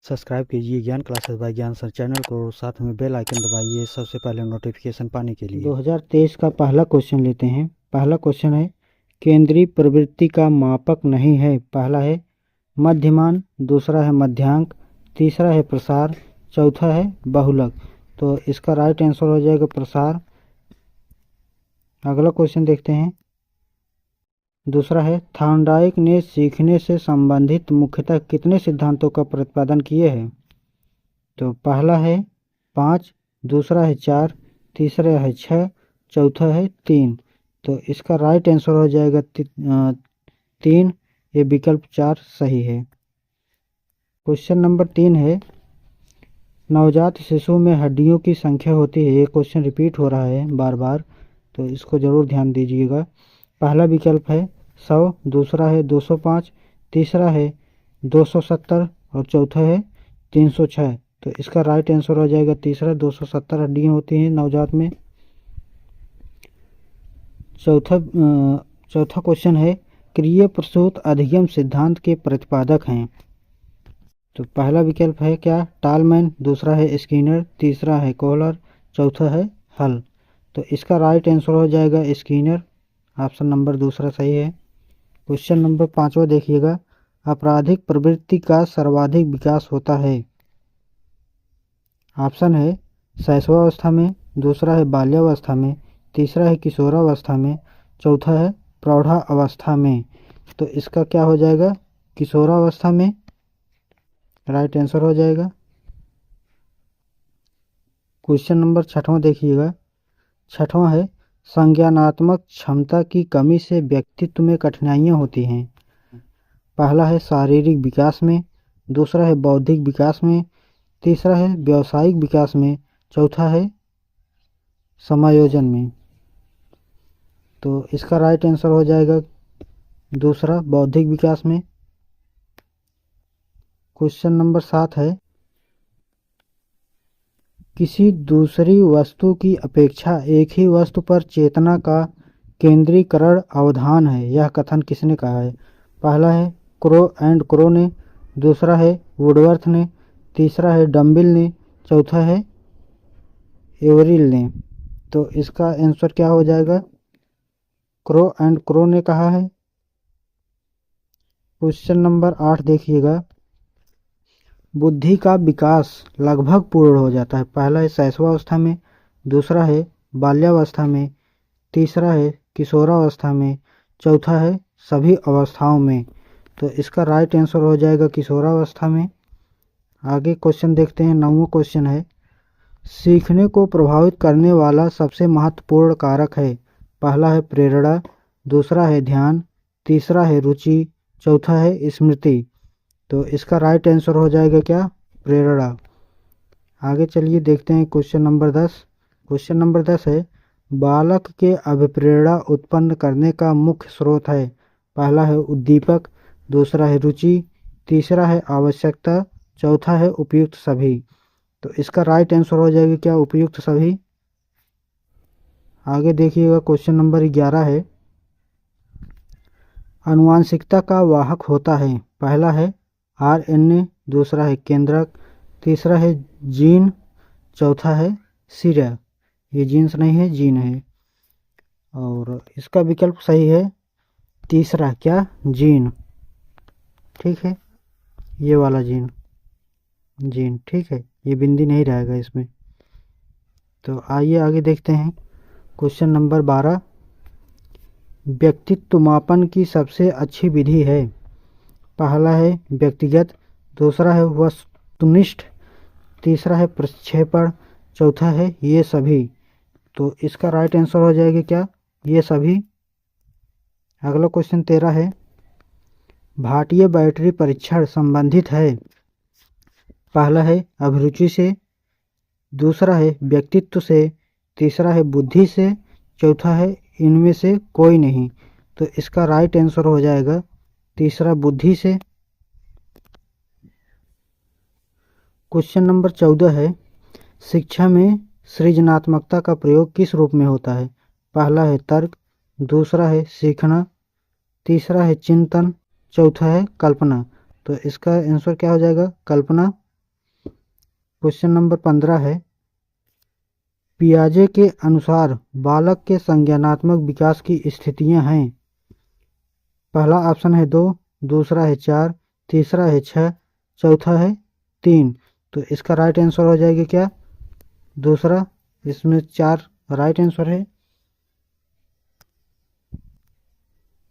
Subscribe कीजिए ज्ञान classes bye ज्ञान सर चैनल को, साथ में बेल आइकन दबाइए सबसे पहले नोटिफिकेशन पाने के लिए। 2023 का पहला क्वेश्चन लेते हैं। पहला क्वेश्चन है, केंद्रीय प्रवृत्ति का मापक नहीं है। पहला है मध्यमान, दूसरा है मध्यांक, तीसरा है प्रसार, चौथा है बहुलक। तो इसका राइट आंसर हो जाएगा प्रसार। अगला क्वेश्चन देखते हैं। दूसरा है, थॉर्नडाइक ने सीखने से संबंधित मुख्यतः कितने सिद्धांतों का प्रतिपादन किए हैं। तो पहला है 5, दूसरा है 4, तीसरा है 6, चौथा है 3। तो इसका राइट आंसर हो जाएगा 3। ये विकल्प 4 सही है। क्वेश्चन नंबर 3 है, नवजात शिशु में हड्डियों की संख्या होती है। ये क्वेश्चन रिपीट हो रहा है बार बार, तो इसको ज़रूर ध्यान दीजिएगा। पहला विकल्प है 100, दूसरा है 205, तीसरा है 270 और चौथा है 306। तो इसका राइट आंसर हो जाएगा तीसरा, 270 हड्डियाँ होती हैं नवजात में। चौथा क्वेश्चन है, क्रिया प्रसूत अधिगम सिद्धांत के प्रतिपादक हैं। तो पहला विकल्प है क्या, टालमैन, दूसरा है स्किनर, तीसरा है कोहलर, चौथा है हल। तो इसका राइट आंसर हो जाएगा स्किनर। ऑप्शन नंबर दूसरा सही है। क्वेश्चन नंबर 5वां देखिएगा, आपराधिक प्रवृत्ति का सर्वाधिक विकास होता है। ऑप्शन है शैशवावस्था में, दूसरा है बाल्यावस्था में, तीसरा है किशोरावस्था में, चौथा है प्रौढ़ावस्था में। तो इसका क्या हो जाएगा, किशोरावस्था में राइट आंसर हो जाएगा। क्वेश्चन नंबर 6वां देखिएगा। 6वां है, संज्ञानात्मक क्षमता की कमी से व्यक्तित्व में कठिनाइयाँ होती हैं। पहला है शारीरिक विकास में, दूसरा है बौद्धिक विकास में, तीसरा है व्यावसायिक विकास में, चौथा है समायोजन में। तो इसका राइट आंसर हो जाएगा दूसरा, बौद्धिक विकास में। क्वेश्चन नंबर 7 है, किसी दूसरी वस्तु की अपेक्षा एक ही वस्तु पर चेतना का केंद्रीकरण अवधान है। यह कथन किसने कहा है। पहला है क्रो एंड क्रो ने, दूसरा है वुडवर्थ ने, तीसरा है डम्बिल ने, चौथा है एवरिल ने। तो इसका आंसर क्या हो जाएगा, क्रो एंड क्रो ने कहा है। क्वेश्चन नंबर 8 देखिएगा, बुद्धि का विकास लगभग पूर्ण हो जाता है। पहला है शैशवावस्था में, दूसरा है बाल्यावस्था में, तीसरा है किशोरावस्था में, चौथा है सभी अवस्थाओं में। तो इसका राइट आंसर हो जाएगा किशोरावस्था में। आगे क्वेश्चन देखते हैं। 9वां क्वेश्चन है, सीखने को प्रभावित करने वाला सबसे महत्वपूर्ण कारक है। पहला है प्रेरणा, दूसरा है ध्यान, तीसरा है रुचि, चौथा है स्मृति। तो इसका राइट आंसर हो जाएगा क्या, प्रेरणा। आगे चलिए देखते हैं क्वेश्चन नंबर 10। क्वेश्चन नंबर 10 है, बालक के अभिप्रेरणा उत्पन्न करने का मुख्य स्रोत है। पहला है उद्दीपक, दूसरा है रुचि, तीसरा है आवश्यकता, चौथा है उपयुक्त सभी। तो इसका राइट आंसर हो जाएगा क्या, उपयुक्त सभी। आगे देखिएगा क्वेश्चन नंबर 11 है, आनुवांशिकता का वाहक होता है। पहला है RNA, दूसरा है केंद्रक, तीसरा है जीन, चौथा है सिरा। ये जीन्स नहीं है, जीन है। और इसका विकल्प सही है तीसरा, क्या, जीन। ठीक है, ये वाला जीन, ठीक है, ये बिंदी नहीं रहेगा इसमें। तो आइए आगे देखते हैं। क्वेश्चन नंबर 12, व्यक्तित्व मापन की सबसे अच्छी विधि है। पहला है व्यक्तिगत, दूसरा है वस्तुनिष्ठ, तीसरा है प्रक्षेपण, चौथा है ये सभी। तो इसका राइट आंसर हो जाएगा क्या, ये सभी। अगला क्वेश्चन 13 है, भाटीय बैटरी परीक्षण संबंधित है। पहला है अभिरुचि से, दूसरा है व्यक्तित्व से, तीसरा है बुद्धि से, चौथा है इनमें से कोई नहीं। तो इसका राइट आंसर हो जाएगा तीसरा, बुद्धि से। क्वेश्चन नंबर 14 है, शिक्षा में सृजनात्मकता का प्रयोग किस रूप में होता है। पहला है तर्क, दूसरा है सीखना, तीसरा है चिंतन, चौथा है कल्पना। तो इसका आंसर क्या हो जाएगा, कल्पना। क्वेश्चन नंबर 15 है, पियाजे के अनुसार बालक के संज्ञानात्मक विकास की स्थितियां हैं। पहला ऑप्शन है 2, दूसरा है 4, तीसरा है 6, चौथा है 3। तो इसका राइट आंसर हो जाएगा क्या? दूसरा। इसमें 4 राइट आंसर है।